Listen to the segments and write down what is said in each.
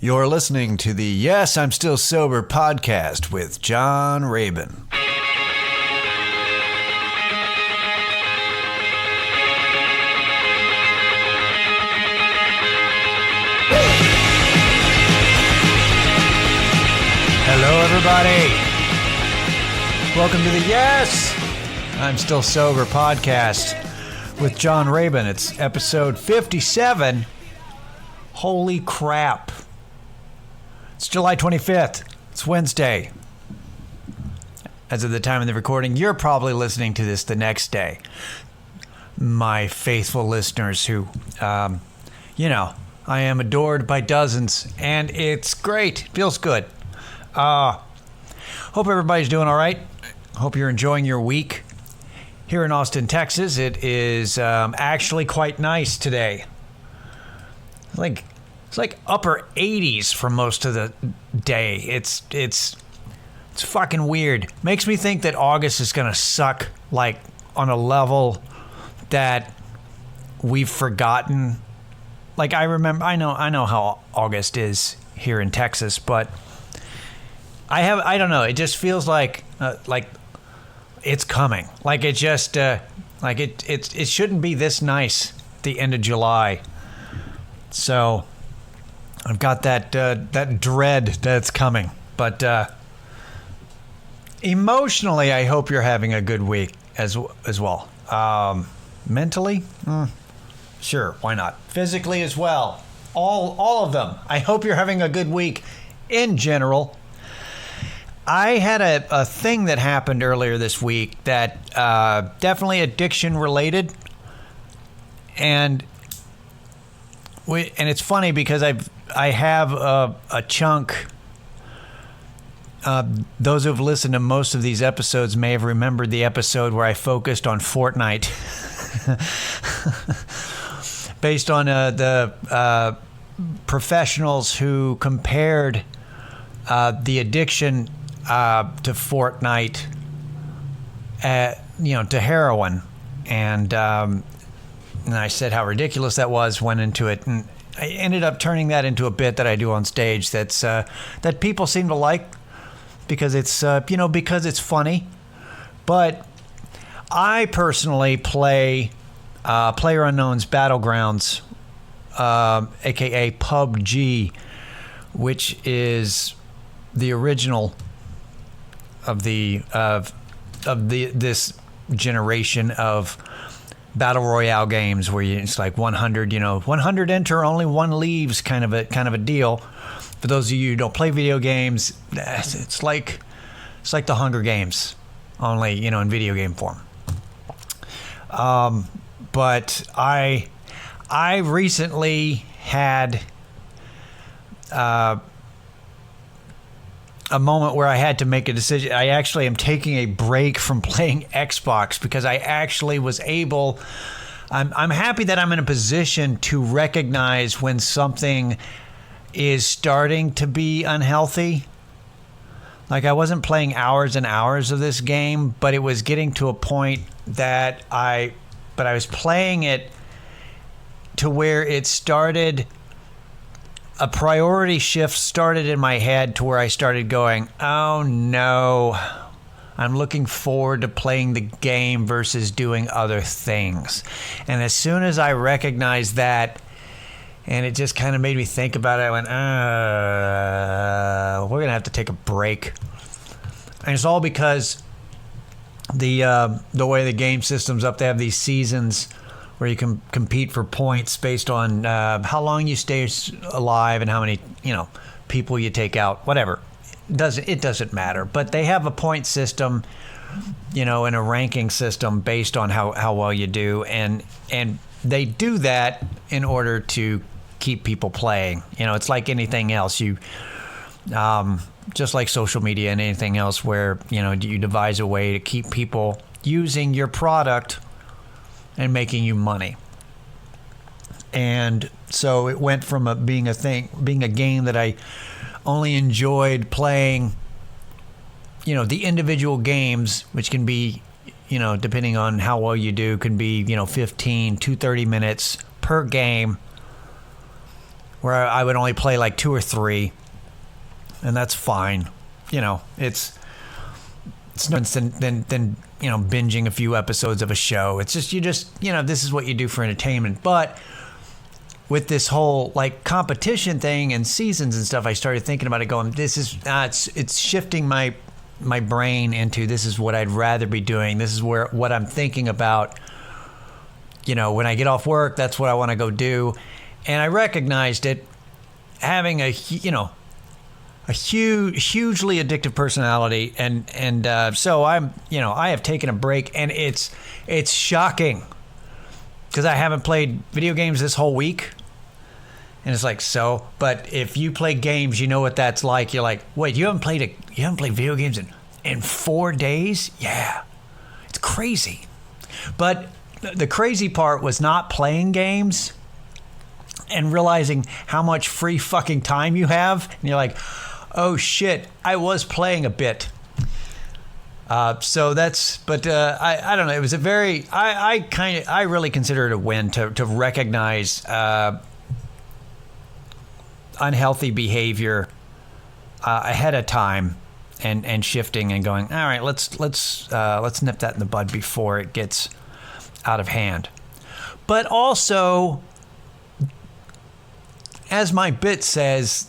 You're listening to the Yes, I'm Still Sober podcast with John Rabin. Hello, everybody. Welcome to the Yes, I'm Still Sober podcast with John Rabin. It's episode 57. Holy crap. It's July 25th. It's Wednesday. As of the time of the recording, you're probably listening to this the next day. My faithful listeners who, I am adored by dozens, and it's great. Feels good. Hope everybody's doing all right. Hope you're enjoying your week. Here in Austin, Texas, it is actually quite nice today. It's like upper 80s for most of the day. It's fucking weird. Makes me think that August is gonna suck, like on a level that we've forgotten. Like I know how August is here in Texas, but I don't know. It just feels like it's coming. Like it just it shouldn't be this nice at the end of July. So I've got that dread that's coming, but emotionally, I hope you're having a good week as well. Mentally, sure, why not? Physically as well, all of them. I hope you're having a good week in general. I had a thing that happened earlier this week that definitely addiction related, and it's funny because I have a chunk. Those who've listened to most of these episodes may have remembered the episode where I focused on Fortnite, based on the professionals who compared the addiction to Fortnite, to heroin, and I said how ridiculous that was. Went into it, and I ended up turning that into a bit that I do on stage. That people seem to like because it's because it's funny. But I personally play PlayerUnknown's Battlegrounds, aka PUBG, which is the original of this generation of battle royale games where it's like 100 enter, only one leaves kind of a deal. For those of you who don't play video games, it's like the Hunger Games, only in video game form. But I recently had a moment where I had to make a decision. I actually am taking a break from playing Xbox because I actually was able. I'm happy that I'm in a position to recognize when something is starting to be unhealthy. Like I wasn't playing hours and hours of this game, but it was getting to a point that I was playing it to where it started. A priority shift started in my head to where I started going, oh no, I'm looking forward to playing the game versus doing other things. And as soon as I recognized that, and it just kind of made me think about it, I went, we're going to have to take a break. And it's all because the way the game system's up, they have these seasons where you can compete for points based on how long you stay alive and how many people you take out, whatever. It doesn't matter. But they have a point system, and a ranking system based on how well you do, and they do that in order to keep people playing. It's like anything else. You just like social media and anything else where you devise a way to keep people using your product and making you money. And so it went from being a game that I only enjoyed playing, the individual games, which can be, depending on how well you do, can be, 15 to 30 minutes per game, where I would only play like 2 or 3, and that's fine. You know, it's no different than you know, binging a few episodes of a show. It's just you know, this is what you do for entertainment. But with this whole like competition thing and seasons and stuff, I started thinking about it, going, this is it's shifting my brain into, this is what I'd rather be doing. This is what I'm thinking about. You know, when I get off work, that's what I want to go do. And I recognized it, having a hugely addictive personality, and so I'm, you know, I have taken a break, and it's shocking because I haven't played video games this whole week. And it's like, so, but if you play games, you know what that's like. You're like, wait, you haven't played video games in 4 days? Yeah, it's crazy. But the crazy part was not playing games and realizing how much free fucking time you have. And you're like, oh shit, I was playing a bit. So that's, but I don't know. It was a very, I really consider it a win to recognize unhealthy behavior ahead of time, and shifting and going, all right, let's nip that in the bud before it gets out of hand. But also, as my bit says,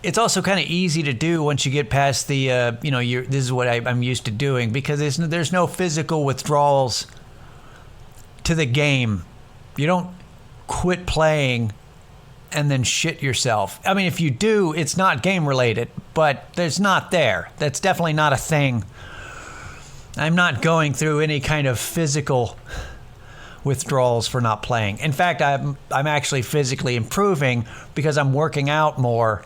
it's also kind of easy to do once you get past the this is what I'm used to doing, because there's no physical withdrawals to the game. You don't quit playing and then shit yourself. I mean, if you do, it's not game related, but there's not there. That's definitely not a thing. I'm not going through any kind of physical withdrawals for not playing. In fact, I'm actually physically improving because I'm working out more.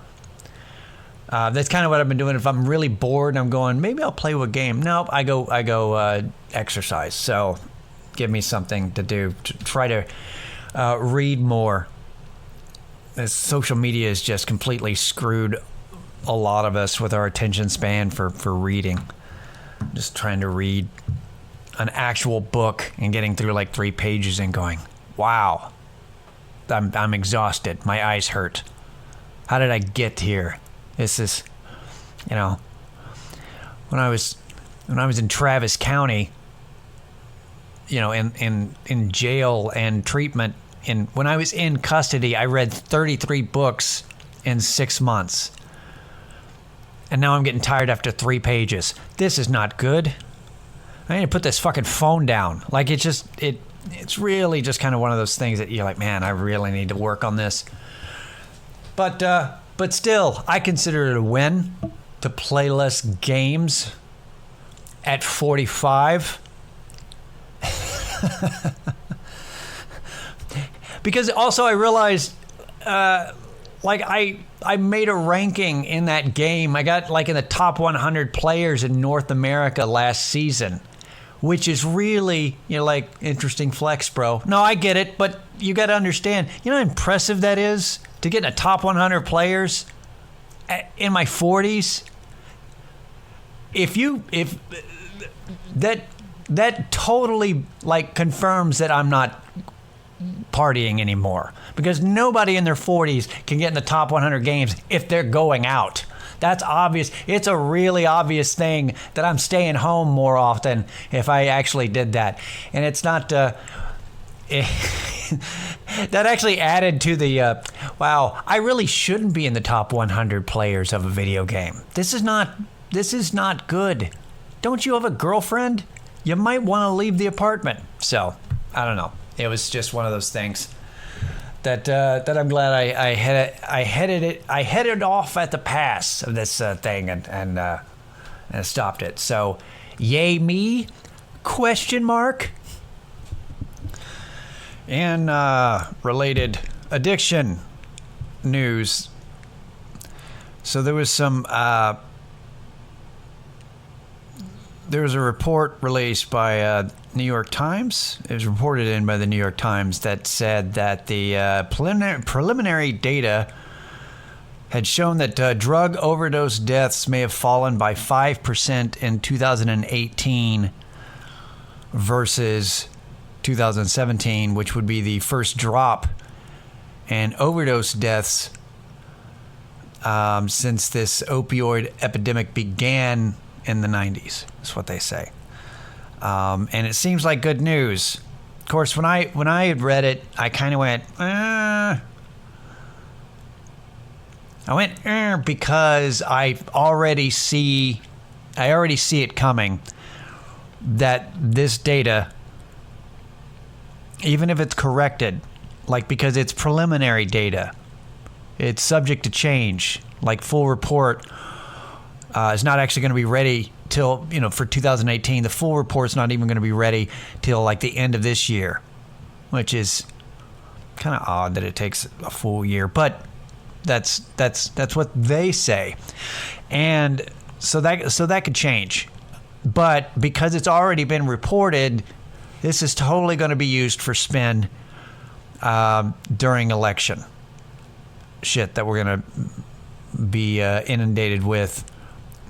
That's kind of what I've been doing. If I'm really bored and I'm going, maybe I'll play a game. Nope, I go exercise. So give me something to do, to try to read more. This social media has just completely screwed a lot of us with our attention span for reading. Just trying to read an actual book and getting through like 3 pages and going, wow, I'm exhausted. My eyes hurt. How did I get here? This is, you know, when I was in Travis County, you know, in jail and treatment, when I was in custody, I read 33 books in 6 months. And now I'm getting tired after 3 pages. This is not good. I need to put this fucking phone down. Like, it's really just kind of one of those things that you're like, man, I really need to work on this. But still, I consider it a win to play less games at 45. Because also I realized, like I made a ranking in that game. I got like in the top 100 players in North America last season, which is really, you know, like, interesting flex, bro. No, I get it, but you got to understand, you know how impressive that is to get in the top 100 players in my 40s? If that totally like confirms that I'm not partying anymore, because nobody in their 40s can get in the top 100 games if they're going out. That's obvious. It's a really obvious thing that I'm staying home more often if I actually did that. And it's not that actually added to the wow, I really shouldn't be in the top 100 players of a video game. This is not good. Don't you have a girlfriend? You might want to leave the apartment. So, I don't know. It was just one of those things that I'm glad I headed off at the pass of this thing and stopped it. So, yay me? Question mark. And related addiction news. So there was some. There was a report released by New York Times. It was reported in by the New York Times that said that the preliminary data had shown that drug overdose deaths may have fallen by 5% in 2018 versus 2017, which would be the first drop and overdose deaths since this opioid epidemic began in the 90s. That's what they say. And it seems like good news. Of course, when I had read it, I kind of went, because I already see it coming, that this data, even if it's corrected, like, because it's preliminary data, it's subject to change. Like, full report is not actually going to be ready till, for 2018. The full report's not even going to be ready till like the end of this year, which is kind of odd that it takes a full year, but that's what they say. And so that could change. But because it's already been reported, this is totally going to be used for spin during election shit that we're going to be inundated with,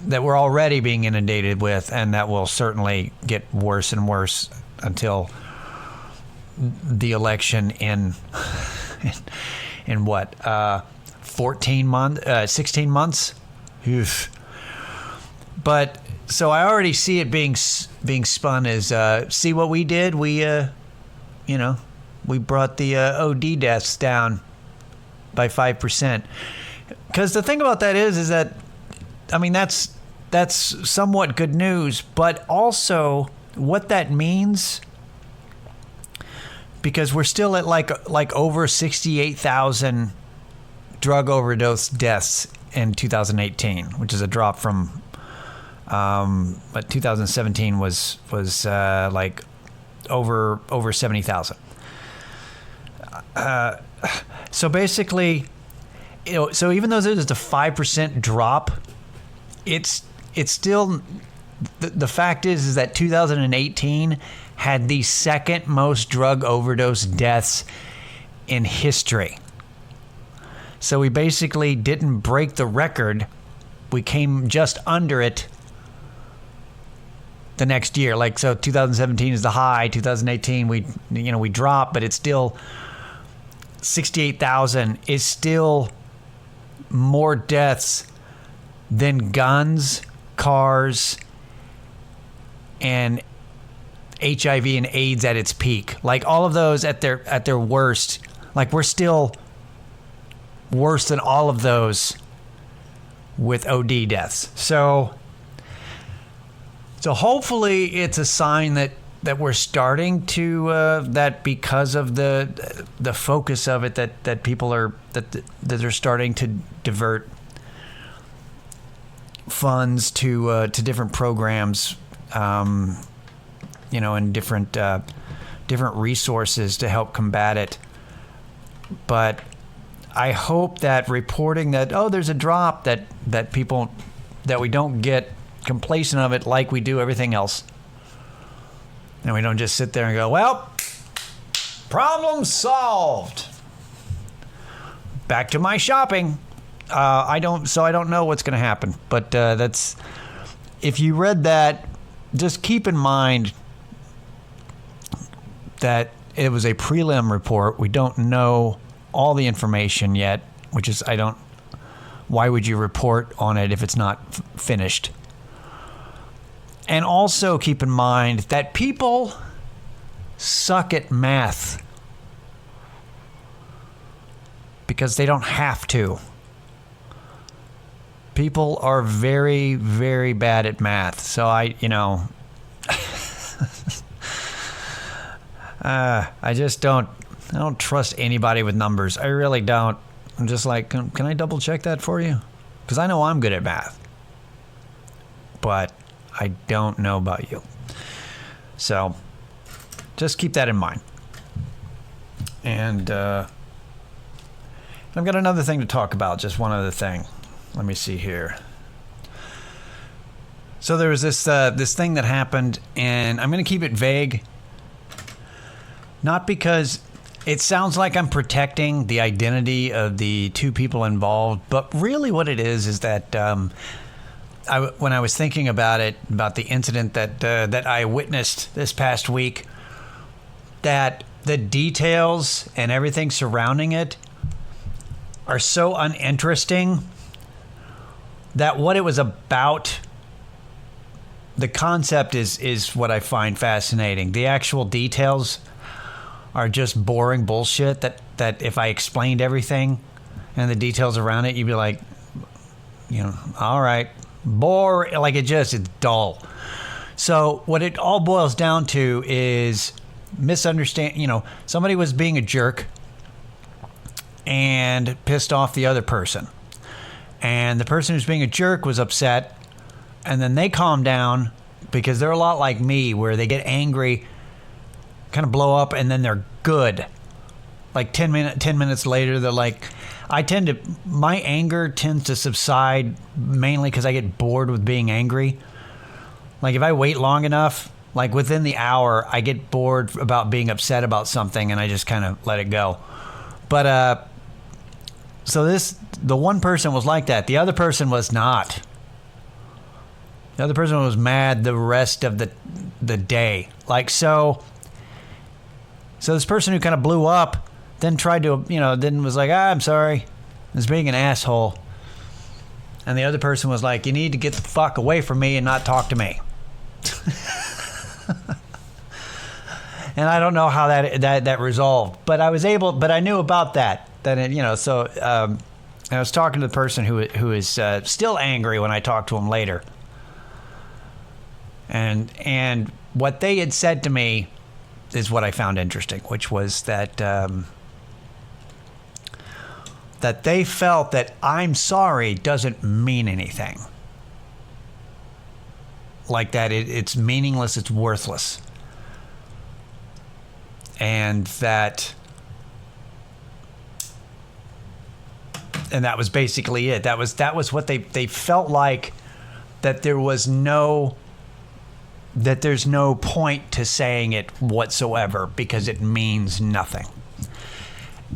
that we're already being inundated with, and that will certainly get worse and worse until the election in what, 16 months? Oof. But so I already see it being spun as, see what we did? We brought the OD deaths down by 5%. Because the thing about that is that, I mean, that's somewhat good news, but also what that means, because we're still at like over 68,000 drug overdose deaths in 2018, which is a drop from, but 2017 was like over 70,000. So basically, so even though there's a 5% drop, it's still, the fact is that 2018 had the second most drug overdose deaths in history. So we basically didn't break the record. We came just under it the next year. Like, so 2017 is the high, 2018 we dropped, but it's still 68,000 is still more deaths than guns, cars, and HIV and AIDS at its peak. Like, all of those at their worst, like, we're still worse than all of those with OD deaths. So hopefully it's a sign that we're starting to that, because of the focus of it, that people are that they're starting to divert funds to different programs, and different resources to help combat it. But I hope that reporting that, there's a drop, that people, that we don't get complacent of it like we do everything else. And we don't just sit there and go, well, problem solved. Back to my shopping. I don't know what's going to happen. But that's, if you read that, just keep in mind that it was a prelim report. We don't know all the information yet, which is, why would you report on it if it's not finished? And also keep in mind that people suck at math because they don't have to. People are very, very bad at math. So I just don't trust anybody with numbers. I really don't. I'm just like, can I double check that for you? Because I know I'm good at math, but I don't know about you. So just keep that in mind. And I've got another thing to talk about, just one other thing. Let me see here. So there was this thing that happened, and I'm going to keep it vague. Not because it sounds like I'm protecting the identity of the two people involved, but really what it is that when I was thinking about the incident that I witnessed this past week, that the details and everything surrounding it are so uninteresting that what it was about, the concept is what I find fascinating. The actual details are just boring bullshit that if I explained everything and the details around it, you'd be like, all right, like it's dull. So what it all boils down to is somebody was being a jerk and pissed off the other person. And the person who's being a jerk was upset, and then they calm down because they're a lot like me, where they get angry, kind of blow up, and then they're good. Like 10 minutes later, they're like, my anger tends to subside mainly because I get bored with being angry. Like if I wait long enough, like within the hour, I get bored about being upset about something and I just kind of let it go. But, so the one person was like that. The other person was not. The other person was mad the rest of the day. Like, so this person who kind of blew up then tried to, then was like, I'm sorry. Was being an asshole. And the other person was like, you need to get the fuck away from me and not talk to me. And I don't know how that resolved, but I knew about that. So I was talking to the person who is still angry when I talked to him later. And what they had said to me is what I found interesting, which was that that they felt that I'm sorry doesn't mean anything. Like that it's meaningless, it's worthless. And that was basically it. That was what they felt like, that there's no point to saying it whatsoever because it means nothing.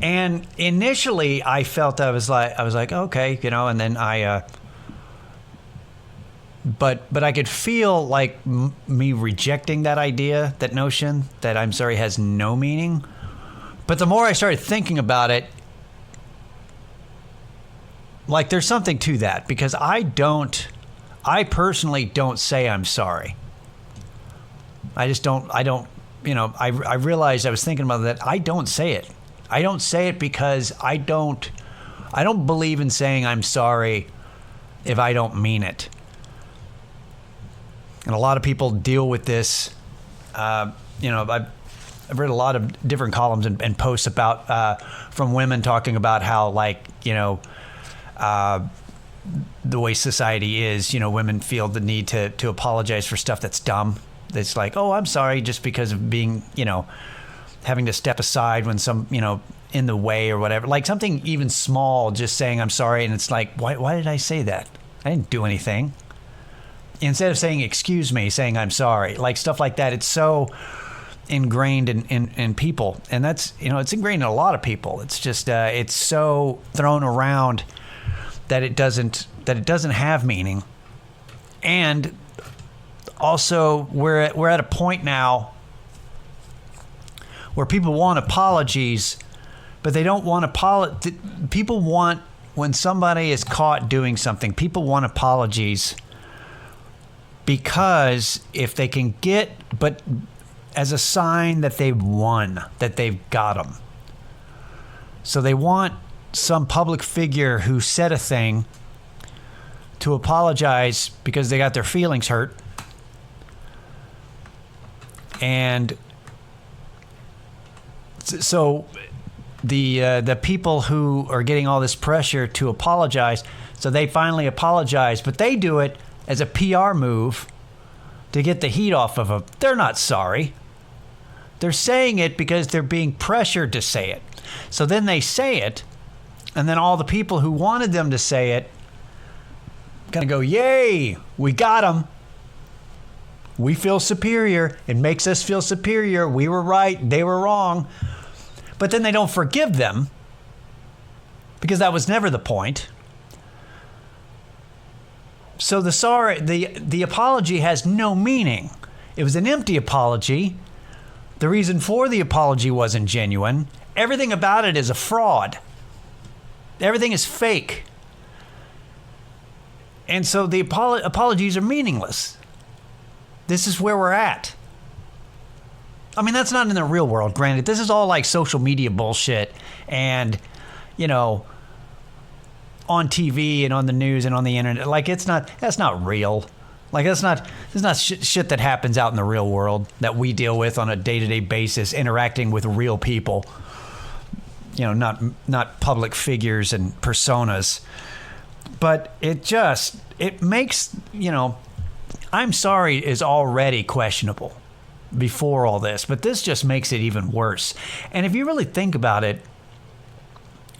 And initially I felt I was like, okay, and then but I could feel like me rejecting that idea, that notion that I'm sorry has no meaning. But the more I started thinking about it, like there's something to that, because I personally don't say I'm sorry. I realized I was thinking about that. I don't say it. I don't say it because I don't believe in saying I'm sorry if I don't mean it. And a lot of people deal with this. I've read a lot of different columns and posts about from women talking about how, like, the way society is, women feel the need to apologize for stuff that's dumb. It's like, oh, I'm sorry, just because of being, having to step aside when some, in the way or whatever. Like something even small, just saying I'm sorry. And it's like, why did I say that? I didn't do anything. Instead of saying, excuse me, saying I'm sorry, like stuff like that. It's so ingrained in people. And that's, it's ingrained in a lot of people. It's just, it's so thrown around that it doesn't have meaning. And also we're at a point now where people want apologies, but they don't want people want, when somebody is caught doing something, people want apologies because if they can but as a sign that they've won, that they've got them. So they want some public figure who said a thing to apologize because they got their feelings hurt. And so the people who are getting all this pressure to apologize, so they finally apologize, but they do it as a PR move to get the heat off of them. They're not sorry. They're saying it because they're being pressured to say it. So then they say it, and then all the people who wanted them to say it kind of go, yay, we got them. We feel superior. It makes us feel superior. We were right. They were wrong. But then they don't forgive them because that was never the point. So the apology has no meaning. It was an empty apology. The reason for the apology wasn't genuine. Everything about it is a fraud. Everything is fake. And so the apologies are meaningless. This is where we're at. I mean, that's not in the real world, granted. This is all like social media bullshit and, you know, on TV and on the news and on the internet. Like, that's not real. Like, that's not shit that happens out in the real world that we deal with on a day-to-day basis, interacting with real people. You know, not public figures and personas. But it makes, you know, I'm sorry is already questionable before all this, but this just makes it even worse. And if you really think about it,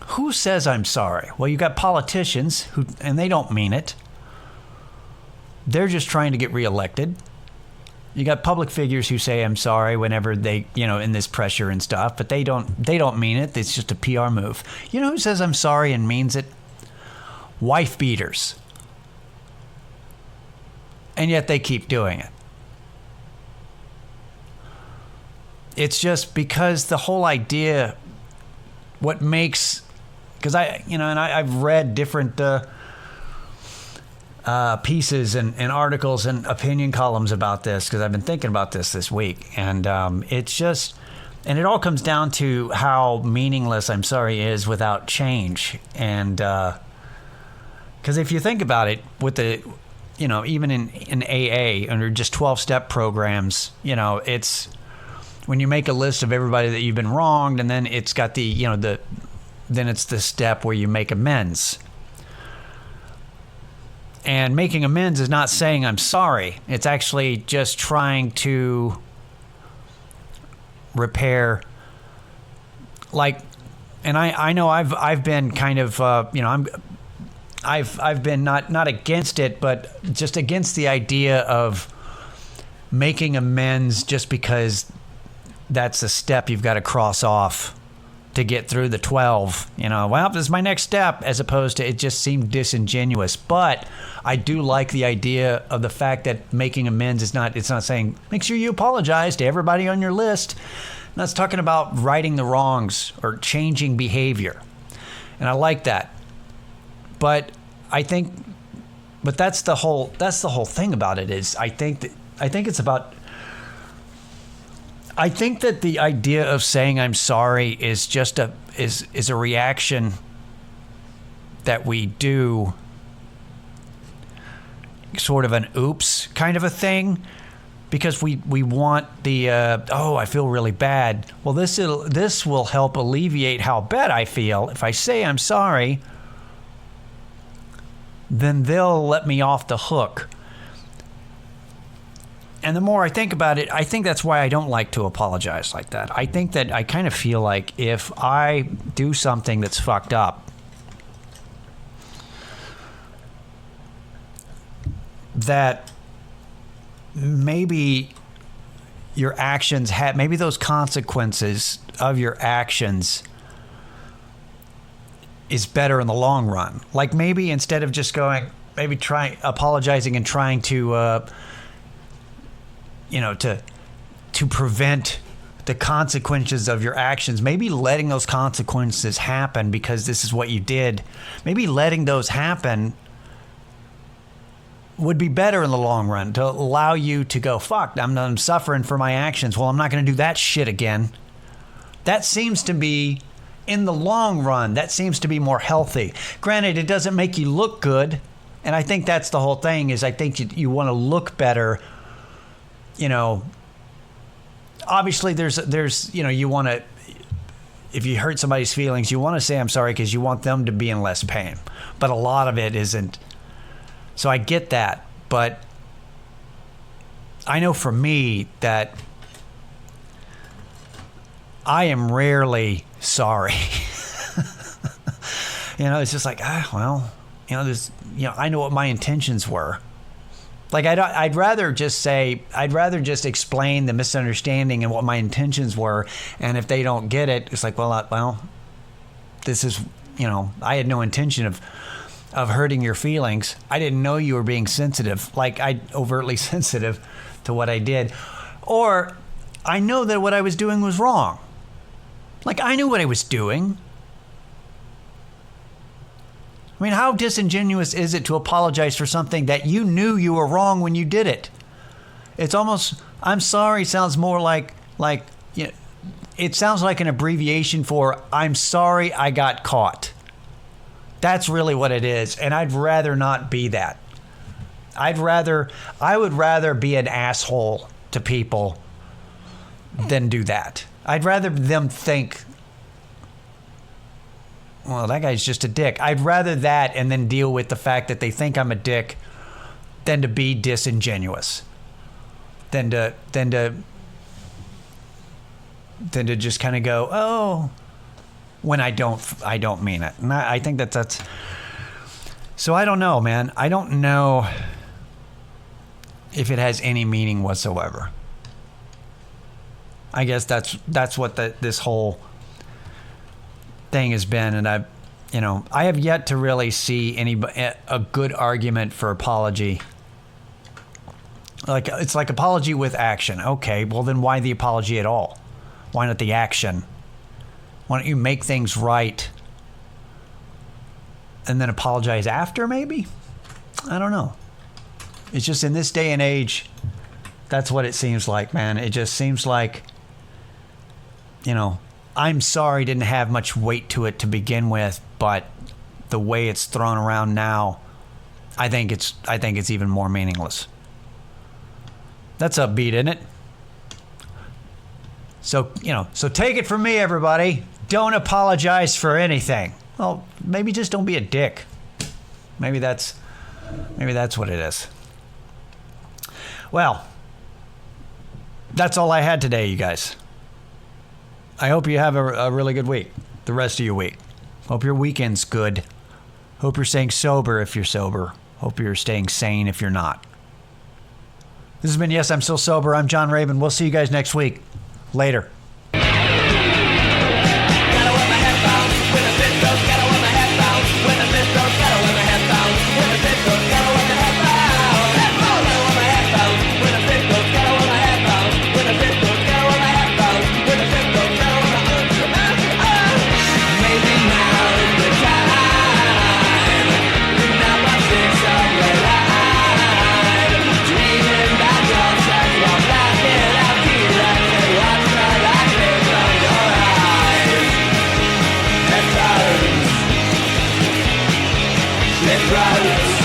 who says I'm sorry? Well, you got politicians and they don't mean it. They're just trying to get reelected. You got public figures who say I'm sorry whenever they, you know, in this pressure and stuff, but they don't mean it. It's just a PR move. You know who says I'm sorry and means it? Wife beaters. And yet they keep doing it. It's just because the whole idea, what makes, because I've read different pieces and articles and opinion columns about this because I've been thinking about this week. And it's just, and it all comes down to how meaningless I'm sorry is without change. And because if you think about it, with the, you know, even in AA, under just 12-step programs, you know, it's when you make a list of everybody that you've been wronged, and then it's got the, you know, then it's the step where you make amends. And making amends is not saying I'm sorry. It's actually just trying to repair. Like, and I know I've been kind of you know, I've been not against it, but just against the idea of making amends just because that's a step you've got to cross off to get through the 12. You know, well, this is my next step, as opposed to it just seemed disingenuous. But I do like the idea of the fact that making amends is not, it's not saying make sure you apologize to everybody on your list. That's talking about righting the wrongs or changing behavior. And I like that. But I think, but that's the whole thing about it is I think that the idea of saying I'm sorry is just is a reaction that we do, sort of an oops kind of a thing, because we want the I feel really bad. Well, this will help alleviate how bad I feel. If I say I'm sorry, then they'll let me off the hook. And the more I think about it, I think that's why I don't like to apologize like that. I think that I kind of feel like if I do something that's fucked up, that maybe your actions maybe those consequences of your actions is better in the long run. Like maybe instead of just apologizing and trying to to prevent the consequences of your actions, maybe letting those consequences happen because this is what you did, maybe letting those happen would be better in the long run, to allow you to go, fuck, I'm suffering for my actions. Well, I'm not going to do that shit again. That seems to be, in the long run, that seems to be more healthy. Granted, it doesn't make you look good. And I think that's the whole thing, is I think you want to look better. You know, obviously there's, you know, you want to, if you hurt somebody's feelings, you want to say I'm sorry because you want them to be in less pain. But a lot of it isn't. So I get that. But I know for me that I am rarely sorry. You know, it's just like, well, you know, I know what my intentions were. Like, I'd rather just explain the misunderstanding and what my intentions were. And if they don't get it, it's like, well, this is, you know, I had no intention of hurting your feelings. I didn't know you were being sensitive, like overtly sensitive to what I did. Or I know that what I was doing was wrong. Like, I knew what I was doing. I mean, how disingenuous is it to apologize for something that you knew you were wrong when you did it? It's almost, I'm sorry sounds more like you know, it sounds like an abbreviation for I'm sorry I got caught. That's really what it is. And I'd rather not be that. I would rather be an asshole to people than do that. I'd rather them think, well, that guy's just a dick. I'd rather that and then deal with the fact that they think I'm a dick than to be disingenuous. Than to just kind of go, oh, when I don't mean it. And I think that's, so I don't know, man. I don't know if it has any meaning whatsoever. I guess that's what this whole thing has been. And I have yet to really see a good argument for apology. Like, it's like apology with action. Okay, well then why the apology at all? Why not the action? Why don't you make things right and then apologize after, maybe? I don't know. It's just in this day and age, that's what it seems like, man. It just seems like, I'm sorry didn't have much weight to it to begin with, but the way it's thrown around now, I think it's even more meaningless. That's upbeat, isn't it? So, so take it from me, everybody. Don't apologize for anything. Well, maybe just don't be a dick. Maybe that's what it is. Well, that's all I had today, you guys. I hope you have a really good week, the rest of your week. Hope your weekend's good. Hope you're staying sober if you're sober. Hope you're staying sane if you're not. This has been Yes, I'm Still Sober. I'm John Raven. We'll see you guys next week. Later. Let's ride.